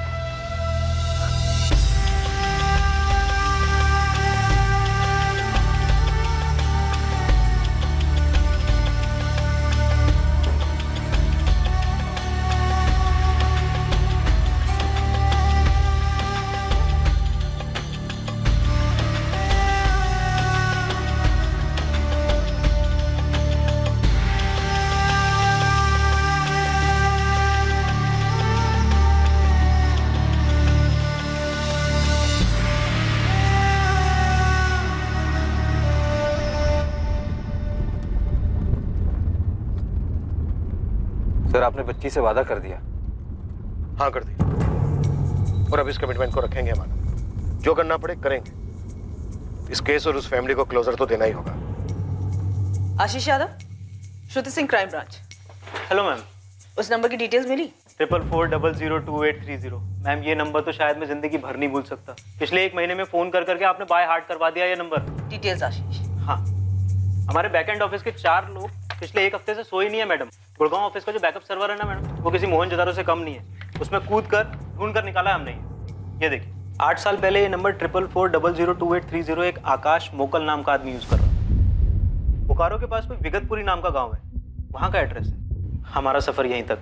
सर, आपने बच्ची से वादा कर दिया? हाँ, कर दिया। और अब इस कमिटमेंट को रखेंगे हमारा। जो करना पड़े करेंगे। इस केस और उस फैमिली को क्लोजर तो देना ही होगा। Ashish Yadav, Shruti Singh, crime branch. Hello ma'am. उस नंबर की डिटेल्स मिली? 44402830। मैम ये नंबर तो शायद मैं जिंदगी भर नहीं भूल सकता। पिछले 1 महीने में फोन कर करके आपने बाय हार्ट करवा दिया ये नंबर। डिटेल्स आशीष। हाँ, हमारे बैकएंड ऑफिस के 4 लोग पिछले 1 हफ्ते से सोए नहीं है मैडम। गुड़गांव ऑफिस का जो बैकअप सर्वर है ना मैडम, वो किसी मोहनजोदारो से कम नहीं है। उसमें कूद कर ढूंढ कर निकाला है हमने। ये देखिए, 8 साल पहले ये नंबर 44402830 एक आकाश मोकल नाम का आदमी यूज कर रहा है। बोकारो के पास कोई विगतपुरी नाम का गाँव है, वहाँ का एड्रेस है। हमारा सफर यहीं तक,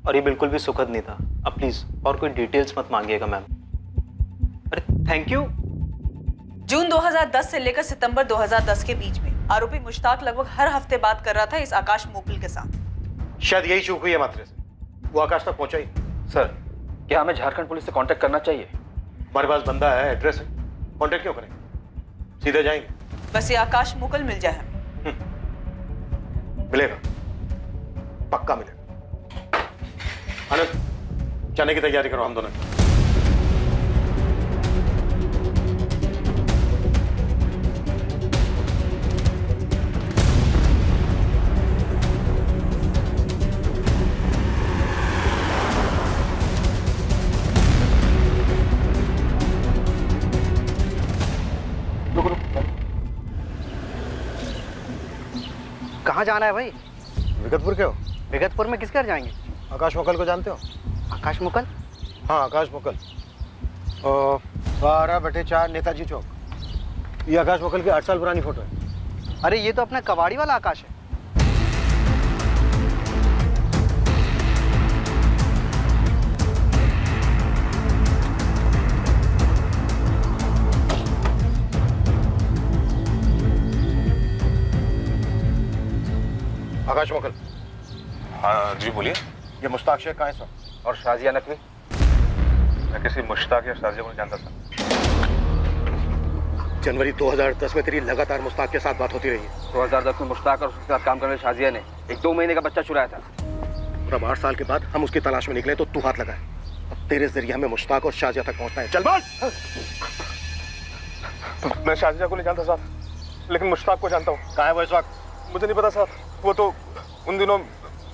और ये बिल्कुल भी सुखद नहीं था। अब प्लीज और कोई डिटेल्स मत मांगिएगा मैम। अरे थैंक यू। जून 2010 से लेकर सितंबर 2010 के बीच में आरोपी मुश्ताक लगभग हर हफ्ते बात कर रहा था इस आकाश मोकल के साथ। शायद यही चूक हुई है मात्रे से, वो आकाश तक पहुंचा ही। सर, क्या हमें झारखंड पुलिस से कांटेक्ट करना चाहिए? हमारे पास बंदा है, एड्रेस है, कांटेक्ट क्यों करेंगे? सीधे जाएंगे। बस ये आकाश मोकल मिल जाए हमें। मिलेगा, पक्का मिलेगा। आनंद, जाने की तैयारी करो हम दोनों। कहाँ जाना है भाई? विगतपुर के हो? विगतपुर में किस घर जाएंगे? आकाश मोकल को जानते हो? आकाश मुकल? हाँ, आकाश मोकल। 12/4 नेताजी चौक। ये आकाश मोकल की 8 साल पुरानी फोटो है। अरे ये तो अपना कबाड़ी वाला आकाश है। आकाश मोकल। हाँ जी बोलिए। ये मुश्ताक शेख कहाँ है सर? और शाजिया नकवी? मैं किसी मुश्ताक या शाजिया को नहीं जानता सर। जनवरी 2010 में तेरी लगातार मुश्ताक के साथ बात होती रही है। 2010 में मुश्ताक और उसके साथ काम करने वाली शाजिया ने एक 2 महीने का बच्चा चुराया था। और अब 8 साल के बाद हम उसकी तलाश में निकले तो तू हाथ लगाए। अब तेरे जरिए हमें मुश्ताक और शाजिया तक पहुंचना है। चल बोल। मैं शाजिया को नहीं जानता साहब, लेकिन मुश्ताक को जानता हूँ। कहाँ है वो इस वक्त? मुझे नहीं पता साहब। वो तो उन दिनों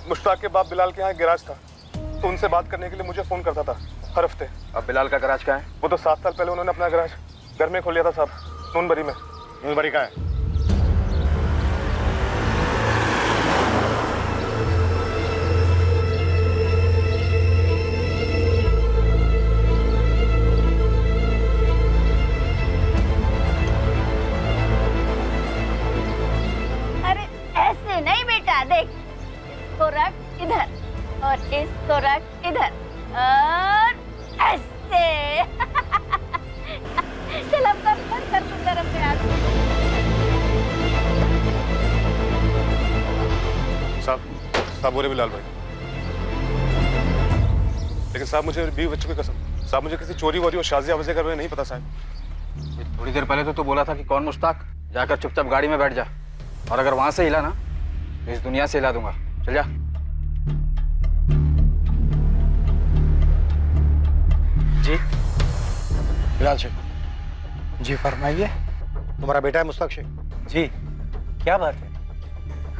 मुश्ताक के बाप बिलाल के यहाँ गैराज था, तो उनसे बात करने के लिए मुझे फोन करता था हर हफ्ते। अब बिलाल का गैराज कहाँ है? वो तो 7 साल पहले उन्होंने अपना गैराज घर में खोल लिया था साहब, नूनबरी में। नूनबरी कहाँ है? अरे ऐसे नहीं बेटा, देख इसको रख इधर और इसको रख इधर और ऐसे। चल अब कर सुंदर अपने हाथ। साहब बोले बिलाल भाई। लेकिन साहब मुझे 20 बच्चों की कसम, साहब मुझे किसी चोरी वोरी और शाजिया वजिया करने नहीं पता साहब। थोड़ी देर पहले तो तू बोला था कि कौन मुश्ताक, जाकर चुपचाप गाड़ी में बैठ जा, और अगर वहां से हिला ना तो इस दुनिया से हिला दूंगा। चल जा। जी बिलाल शेख। जी फरमाइए। तुम्हारा बेटा है मुश्ताक शेख? जी, क्या बात है?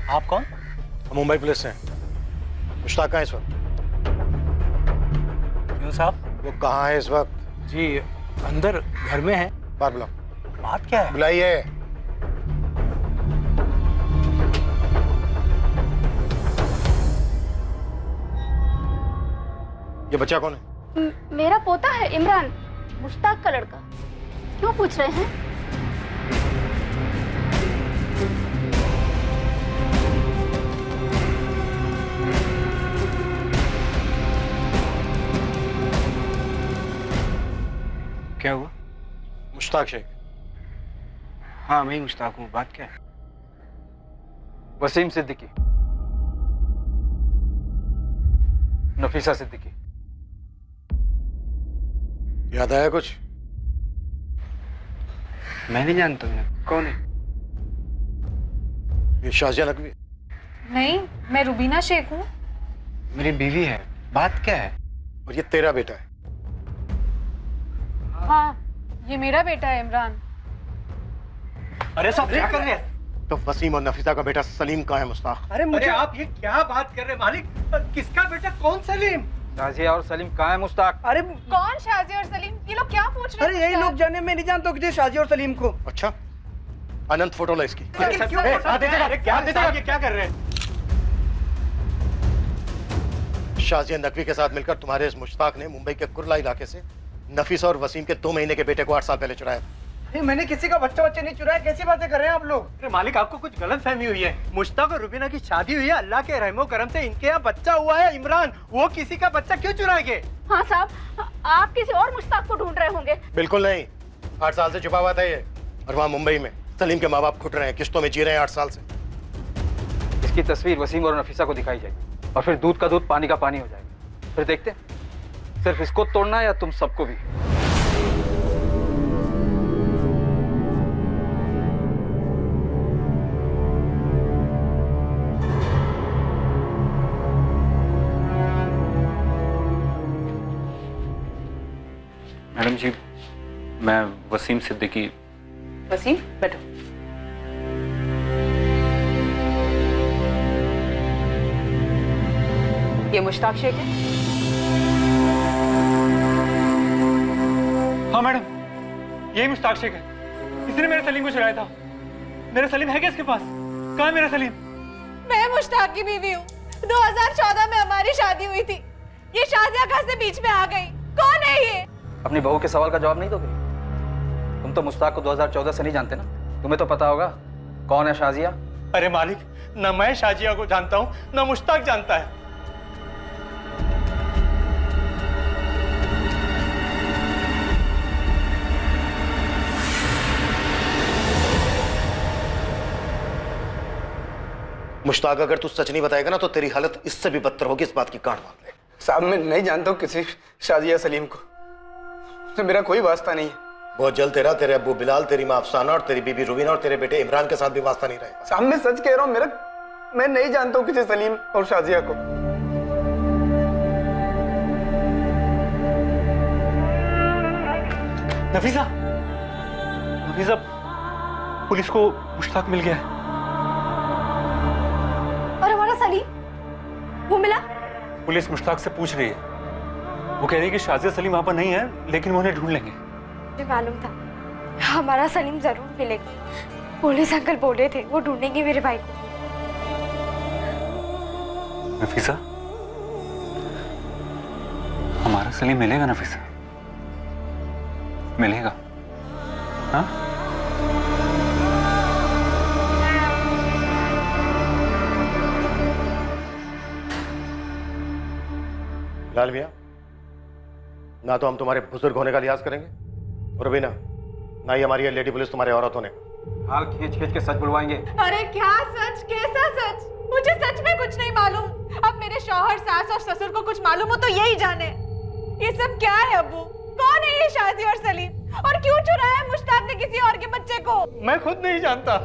आप कौन? हम मुंबई पुलिस से हैं। मुश्ताक कहाँ है इस वक्त? क्यों साहब? वो कहाँ है इस वक्त? जी अंदर घर में है। बाहर बुलाओ। बात क्या है? बुलाइए। ये बच्चा कौन है? मेरा पोता है इमरान, मुश्ताक का लड़का। क्यों पूछ रहे हैं? क्या हुआ? मुश्ताक शेख। हाँ मैं ही मुश्ताक हूँ। बात क्या है? वसीम सिद्दीकी, नफीसा सिद्दीकी। याद आया कुछ? मैं नहीं जानता हूँ। कौन है? ये शाजिया नकवी। नहीं, मैं रुबीना शेख हूँ। मेरी बीवी है। बात क्या है? और ये तेरा बेटा है। हाँ, ये मेरा बेटा है इमरान। अरे सब क्या कर रहे हैं? तो वसीम और नफीसा का बेटा सलीम कहाँ है मुस्ताक? अरे मुझे आप ये क्या बात कर रहे हैं मालिक? किसका बेटा? कौन सलीम? शाजिया और सलीम कहाँ है मुश्ताक? अरे कौन शाजी और सलीम? ये लोग क्या पूछ रहे हैं? अरे यही लोग जाने, मैं नहीं जानता किसी शाजी और सलीम को। अच्छा, अनंत फोटो ला इसकी। क्या कर रहे हैं? शाजिया नकवी के साथ मिलकर तुम्हारे इस मुश्ताक ने मुंबई के कुर्ला इलाके से नफीसा और वसीम के 2 महीने के बेटे को 8 साल पहले चुराया। मैंने किसी का बच्चा नहीं चुराया। कैसी बातें कर रहे हैं आप लोग? अरे मालिक, आपको कुछ गलत फहमी हुई है। मुश्ताक और रुबीना की शादी हुई है, अल्लाह के रहमो करम से इनके यहाँ बच्चा हुआ है इमरान। वो किसी का बच्चा क्यों चुराएंगे? हाँ साहब, आप किसी और मुश्ताक को ढूंढ रहे होंगे। बिल्कुल नहीं, 8 साल से छुपा हुआ था ये। और वहाँ मुंबई में सलीम के माँ बाप घुट रहे हैं, किश्तों में जी रहे हैं 8 साल से। इसकी तस्वीर वसीम और नफीसा को दिखाई जाएगी और फिर दूध का दूध पानी का पानी हो जाएगा। फिर देखते हैं सिर्फ इसको तोड़ना या तुम सबको भी। मैडम जी, मैं वसीम सिद्दीकी। वसीम, बैठो। ये मुश्ताक शेख है? हाँ मैडम, यही मुश्ताक शेख है। इसने मेरे सलीम को चुराया था। मेरा सलीम है क्या इसके पास? कहाँ है मेरा सलीम? मैं मुश्ताक की बीवी हूँ। 2014 में हमारी शादी हुई थी। ये शाजिया कहाँ से बीच में आ गई? कौन है ये? अपनी बहू के सवाल का जवाब नहीं दोगे? तुम तो मुश्ताक को 2014 से नहीं जानते ना। तुम्हें तो पता होगा कौन है शाजिया। अरे मालिक, न मैं शाजिया को जानता हूँ न मुश्ताक जानता है। मुश्ताक, अगर तू सच नहीं बताएगा ना तो तेरी हालत इससे भी बदतर होगी, इस बात की गांठ बांध ले। साहब, मैं नहीं जानता हूँ किसी शाजिया सलीम को। तो मेरा कोई वास्ता नहीं है। बहुत जल्द तेरा, तेरे अब्बू बिलाल, तेरी माँ अफसाना और तेरी बीबी रुबीना और तेरे बेटे इमरान के साथ भी वास्ता नहीं रहेगा। साहब, मैं सच कह रहा हूँ, मैं नहीं जानता हूँ किसी सलीम और शाजिया को। नफीसा, नफीसा, पुलिस को मुश्ताक मिल गया है। और हमारा सलीम, वो मिला? पुलिस मुश्ताक से पूछ रही है। वो कह रही है कि शाजिया सलीम वहां पर नहीं है, लेकिन वो उन्हें ढूंढ लेंगे। मुझे मालूम था हमारा सलीम जरूर मिलेगा। पुलिस अंकल बोले थे वो ढूंढेंगे मेरे भाई को। नफीसा, हमारा सलीम मिलेगा नफीसा, मिलेगा। हाँ? लाल मियां, ना तो हम तुम्हारे बुजुर्ग होने का लिहाज करेंगे और भी ना ही हमारी लेडी पुलिस तुम्हारे औरत होने का। हाल खींच खींच के सच बुलवाएंगे। अरे क्या सच? कैसा सच? मुझे सच में कुछ नहीं मालूम। अब मेरे शौहर, सास और ससुर को कुछ मालूम हो तो यही जाने। ये सब क्या है अब्बू? कौन है ये शाजी और सलीम? और क्यों चुराया मुश्ताक ने किसी और के बच्चे को? मैं खुद नहीं जानता।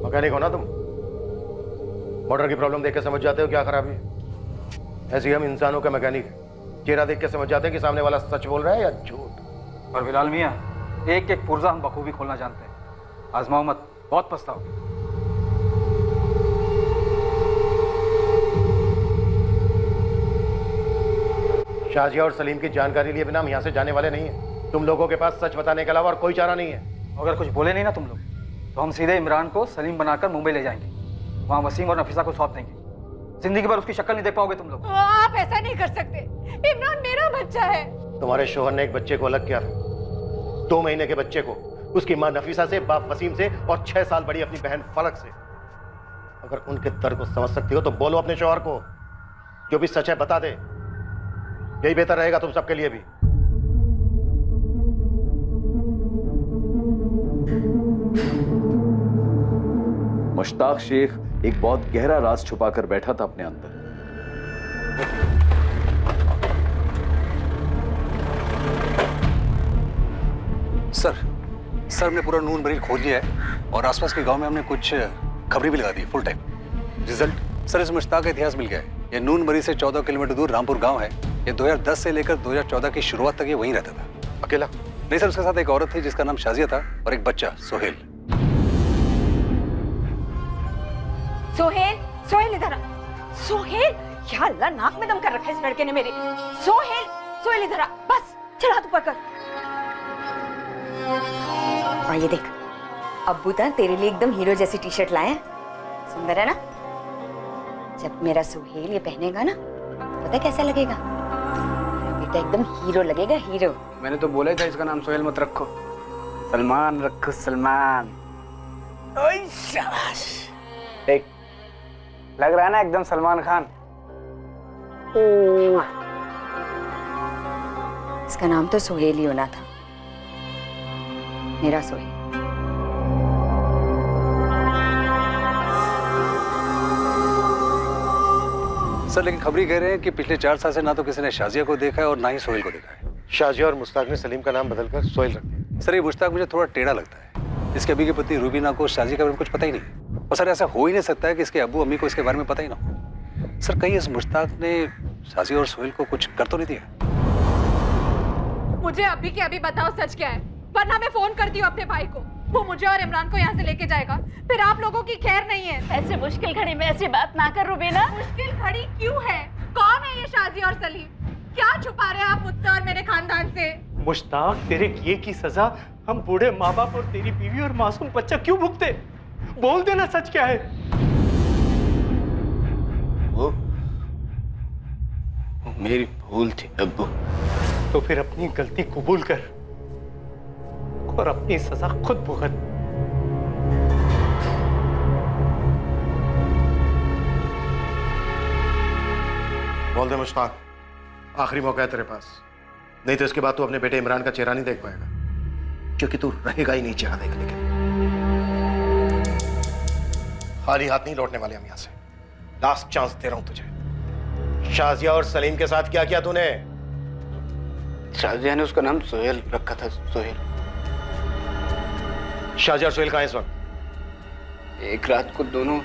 मैकेनिक हो ना तुम? मोटर की प्रॉब्लम देख के समझ जाते हो क्या खराबी है। ऐसे ही हम इंसानों का मैकेनिक है, चेहरा देख के समझ जाते हैं कि सामने वाला सच बोल रहा है या झूठ। और बिलाल मियां, एक एक पुर्जा हम बखूबी खोलना जानते हैं। आजमाओ मत, बहुत पछताओगे। शाजिया और सलीम की जानकारी लिए बिना हम यहाँ से जाने वाले नहीं हैं। तुम लोगों के पास सच बताने के अलावा और कोई चारा नहीं है। अगर कुछ बोले नहीं ना तुम लोग, तो हम सीधे इमरान को सलीम बनाकर मुंबई ले जाएंगे। वहाँ वसीम और नफीसा को सौंप देंगे। जिंदगी भर उसकी शक्ल नहीं देख पाओगे तुम लोग। आप ऐसा नहीं कर सकते। इमरान मेरा बच्चा है। तुम्हारे शोहर ने एक बच्चे को अलग किया था, 2 महीने के बच्चे को, उसकी माँ नफीसा से, बाप वसीम से और 6 साल बड़ी अपनी बहन फलक से। अगर उनके दर्द को समझ सकती हो तो बोलो अपने शोहर को, जो भी सच है बता दे। यही बेहतर रहेगा तुम सबके लिए भी। मुश्ताक शेख एक बहुत गहरा राज छुपाकर बैठा था अपने अंदर। सर हमने पूरा नून मरीज खोज लिया है और आसपास के गांव में हमने कुछ खबरें भी लगा दी फुल टाइम। रिजल्ट सर, इस मुश्ताक का इतिहास मिल गया है। ये नून मरीज से 14 किलोमीटर दूर रामपुर गांव है। ये 2010 से लेकर 2014 की शुरुआत तक ये वहीं रहता था। अकेला? नहीं सर, उसके साथ एक औरत थी जिसका नाम शाजिया था और एक बच्चा सोहेल। सोहेल, सोहेल इधर आ। सोहेल, या अल्लाह, नाक में दम कर रखा है इस लड़के ने मेरे। सोहेल, सोहेल इधर आ, बस चल हाथ ऊपर कर। और ये देख, अब्बू तो तेरे लिए एकदम हीरो जैसी टी शर्ट लाए हैं, सुंदर है ना? जब मेरा सोहेल ये पहनेगा ना, पता है कैसा लगेगा? मेरा बेटा एकदम हीरो लगेगा, हीरो। मैंने तो बोला ही था इसका नाम सोहेल मत रखो, सलमान रखो, सलमान। ओए शाबाश, देख लग रहा है ना एकदम सलमान खान। इसका नाम तो सोहेल ही होना था, मेरा सोहेल। सर लेकिन खबरी कह रहे हैं कि पिछले 4 साल से ना तो किसी ने शाजिया को देखा है और ना ही सोहेल को देखा है। शाजिया और मुश्ताक ने सलीम का नाम बदलकर सोहेल रख दिया। सर ये मुश्ताक मुझे थोड़ा टेढ़ा लगता है। इसके अभी की पति रूबीना को शाजिया के बारे में कुछ पता ही नहीं, और सर ऐसा हो ही नहीं सकता है कि इसके अब्बू अम्मी को इसके बारे में पता ही ना हो। सर कहीं इस मुश्ताक ने शाजिया और सोहेल को कुछ कर तो नहीं दिया? मुझे अभी के अभी बताओ सच क्या है, वरना मैं फोन करती हूँ अपने भाई को, वो मुझे और इमरान को यहाँ से लेके जाएगा, फिर आप लोगों की खैर नहीं है। ऐसे मुश्किल घड़ी में ऐसी बात ना कर रूबीना। मुश्किल घड़ी क्यों है? कौन है ये शाजिया और सलीम? क्या छुपा रहे हैं आप मुझसे और मेरे खानदान से? मुश्ताक, तेरे किए की सजा हम बूढ़े माँ बाप और तेरी बीवी और मासूम बच्चा क्यों भुगते? बोल देना सच क्या है। वो मेरी भूल थी अब्बू। तो फिर अपनी गलती कबूल कर और अपनी सजा खुद भुगत। बोल दे मुश्ताक, आखिरी मौका है तेरे पास, नहीं तो इसके बाद तू अपने बेटे इमरान का चेहरा नहीं देख पाएगा, क्योंकि तू रहेगा ही नहीं चेहरा देखने के लिए। खाली हाथ नहीं लौटने वाले हम यहां से। लास्ट चांस दे रहा हूं तुझे। शाजिया और सलीम के साथ क्या किया तूने? शाजिया ने उसका नाम सोहेल रखा था, सोहेल। शाजिया और सोहेल कहां हैं इस वक्त? एक रात को दोनों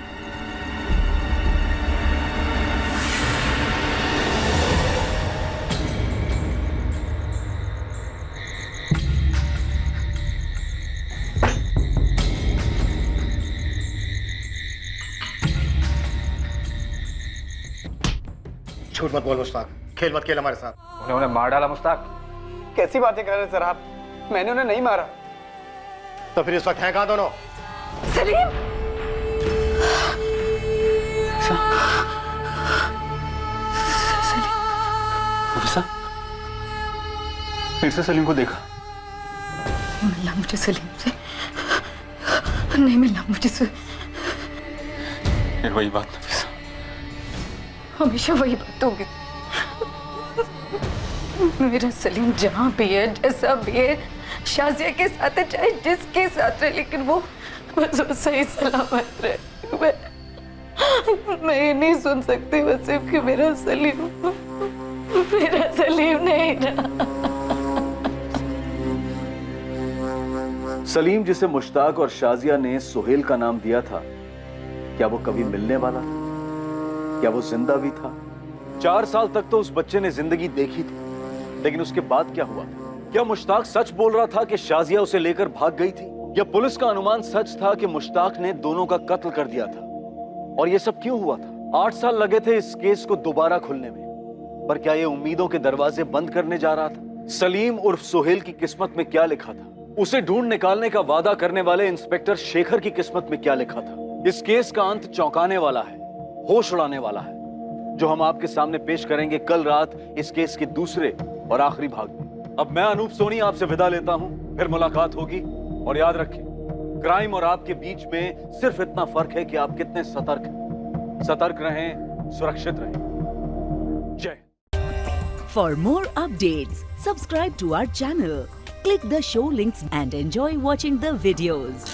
झूठ मत बोल मुश्ताक, खेल मत खेल हमारे साथ। उन्होंने मार डाला मुश्ताक। कैसी बातें कर रहे हैं सर आप? मैंने उन्हें नहीं मारा। तो फिर इस वक्त हैं कहां दोनों? सलीम, फिर से सलीम को देखा? मिलना मुझे सलीम से नहीं, मिलना मुझे से। फिर वही बात नफीसा, हमेशा वही बात होगी। मेरा सलीम जहाँ भी है, जैसा भी है, शाजिया के साथ है, चाहे जिसके साथ है, लेकिन वो बस वो सही सलामत रहे। मैं ये नहीं सुन सकती वसीम कि मेरा सलीम नहीं रहा। सलीम जिसे मुश्ताक और शाजिया ने सोहेल का नाम दिया था, क्या वो कभी मिलने वाला था? क्या वो जिंदा भी था? 4 साल तक तो उस बच्चे ने जिंदगी देखी थी, लेकिन उसके बाद क्या हुआ? क्या मुश्ताक सच बोल रहा था कि शाजिया उसे लेकर भाग गई थी, या पुलिस का अनुमान सच था कि मुश्ताक ने दोनों का कत्ल कर दिया था? और ये सब क्यों हुआ था? 8 साल लगे थे इस केस को दोबारा खुलने में, पर क्या ये उम्मीदों के दरवाजे बंद करने जा रहा था? सलीम उर्फ सोहेल की किस्मत में क्या लिखा था? उसे ढूंढ निकालने का वादा करने वाले इंस्पेक्टर शेखर की किस्मत में क्या लिखा था? इस केस का अंत चौंकाने वाला है, होश उड़ाने वाला है, जो हम आपके सामने पेश करेंगे कल रात इस केस के दूसरे और आखिरी भाग में। अब मैं अनूप सोनी आपसे विदा लेता हूं, फिर मुलाकात होगी। और याद रखें, क्राइम और आपके बीच में सिर्फ इतना फर्क है कि आप कितने सतर्क हैं। सतर्क रहें, सुरक्षित रहें। जय। For more updates, subscribe to our channel, click the show links and enjoy watching the videos.